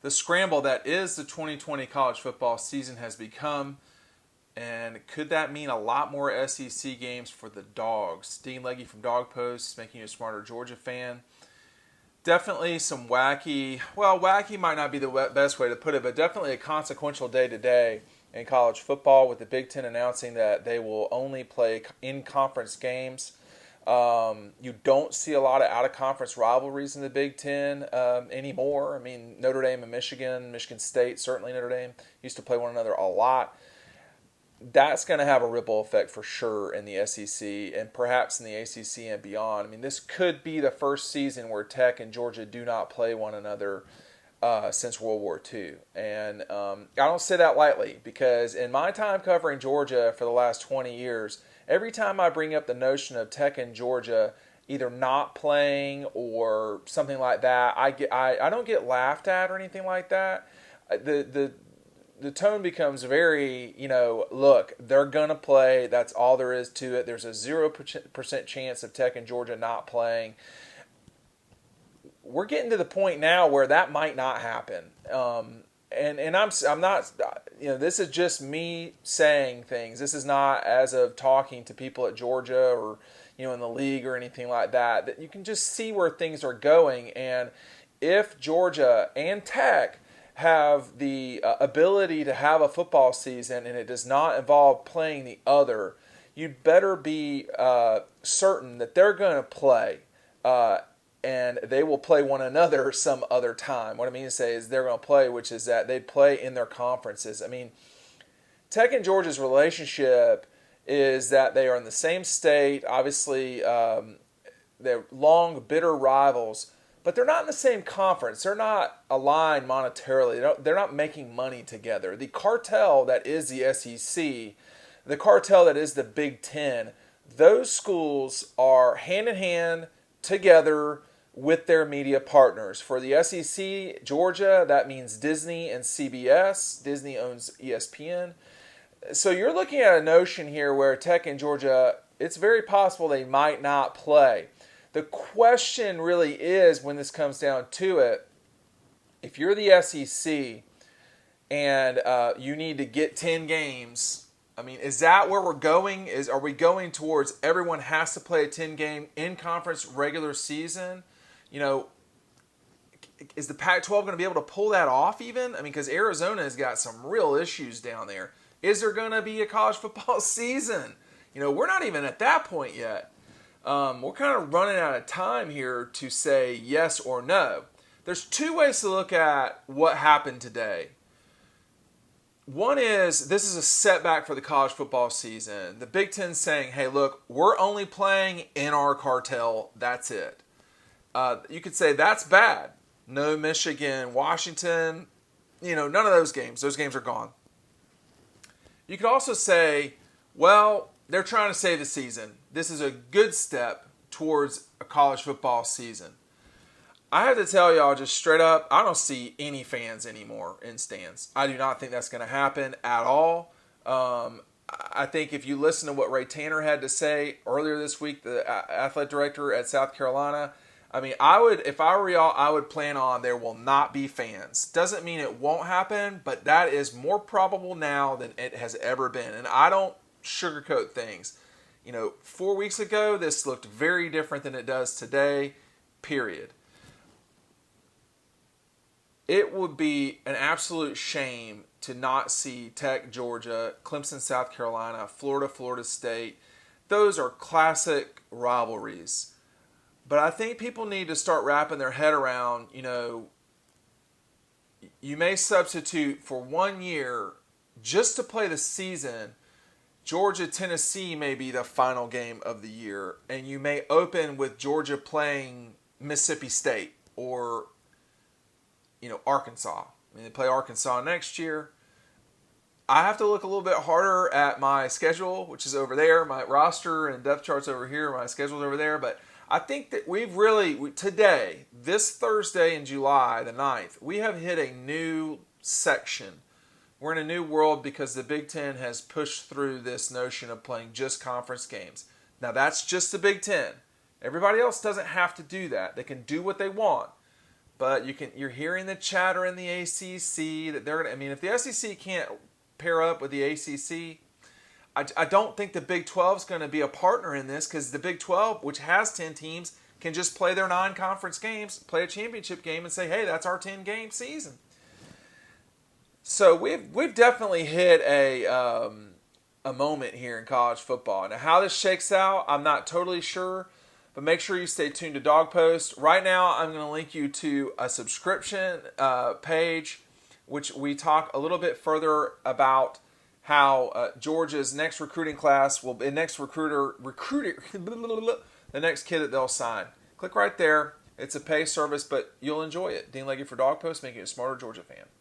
the scramble that is the 2020 college football season has become. And could that mean a lot more SEC games for the Dogs? Dean Legge from Dog Post, making you a smarter Georgia fan. Definitely some wacky might not be the best way to put it, but definitely a consequential day today in college football with the Big Ten announcing that they will only play in-conference games. You don't see a lot of out-of-conference rivalries in the Big Ten anymore. I mean, Notre Dame and Michigan State, certainly Notre Dame, used to play one another a lot. That's going to have a ripple effect for sure in the SEC and perhaps in the ACC and beyond. I mean, this could be the first season where Tech and Georgia do not play one another since World War II. And I don't say that lightly because in my time covering Georgia for the last 20 years, every time I bring up the notion of Tech and Georgia either not playing or something like that, I don't get laughed at or anything like that. The tone becomes very, look, they're going to play. That's all there is to it. There's a 0% chance of Tech and Georgia not playing. We're getting to the point now where that might not happen. And I'm not, this is just me saying things. This is not as of talking to people at Georgia or, in the league or anything like that. That you can just see where things are going. And if Georgia and Tech have the ability to have a football season and it does not involve playing the other, you'd better be certain that they're going to play and they will play one another some other time. What I mean to say is they're going to play, which is that they play in their conferences. I mean, Tech and Georgia's relationship is that they are in the same state. Obviously, they're long, bitter rivals. But they're not in the same conference. They're not aligned monetarily. They're not making money together. The cartel that is the SEC, the cartel that is the Big Ten, those schools are hand in hand together with their media partners. For the SEC, Georgia, that means Disney and CBS. Disney owns ESPN. So you're looking at a notion here where Tech and Georgia, it's very possible they might not play. The question really is, when this comes down to it, if you're the SEC and you need to get 10 games, I mean, is that where we're going? Are we going towards everyone has to play a 10-game in-conference regular season? Is the Pac-12 going to be able to pull that off even? I mean, because Arizona has got some real issues down there. Is there going to be a college football season? We're not even at that point yet. We're kind of running out of time here to say yes or no. There's two ways to look at what happened today. One is this is a setback for the college football season. The Big Ten saying, hey, look, we're only playing in our cartel. That's it. You could say that's bad. No Michigan, Washington, none of those games. Those games are gone. You could also say, well, they're trying to save the season. This is a good step towards a college football season. I have to tell y'all just straight up, I don't see any fans anymore in stands. I do not think that's going to happen at all. I think if you listen to what Ray Tanner had to say earlier this week, the athletic director at South Carolina, I mean, if I were y'all, I would plan on there will not be fans. Doesn't mean it won't happen, but that is more probable now than it has ever been. And I don't sugarcoat things. 4 weeks ago, this looked very different than it does today, period. It would be an absolute shame to not see Tech, Georgia, Clemson, South Carolina, Florida, Florida State. Those are classic rivalries. But I think people need to start wrapping their head around, you may substitute for 1 year just to play the season. Georgia, Tennessee may be the final game of the year, and you may open with Georgia playing Mississippi State or, Arkansas. I mean, they play Arkansas next year. I have to look a little bit harder at my schedule, which is over there. My roster and depth chart's over here. My schedule's over there. But I think that today, this Thursday in July the 9th, we have hit a new section. We're in a new world because the Big Ten has pushed through this notion of playing just conference games. Now, that's just the Big Ten. Everybody else doesn't have to do that. They can do what they want. But you're hearing the chatter in the ACC that they're gonna. I mean, if the SEC can't pair up with the ACC, I don't think the Big 12 is going to be a partner in this, because the Big 12, which has 10 teams, can just play their non-conference games, play a championship game, and say, hey, that's our 10-game season. So we've definitely hit a moment here in college football. Now, how this shakes out, I'm not totally sure, but make sure you stay tuned to Dog Post. Right now, I'm going to link you to a subscription page, which we talk a little bit further about how Georgia's next recruiting class will be the next the next kid that they'll sign. Click right there. It's a pay service, but you'll enjoy it. Dean Legge for Dog Post, making you a smarter Georgia fan.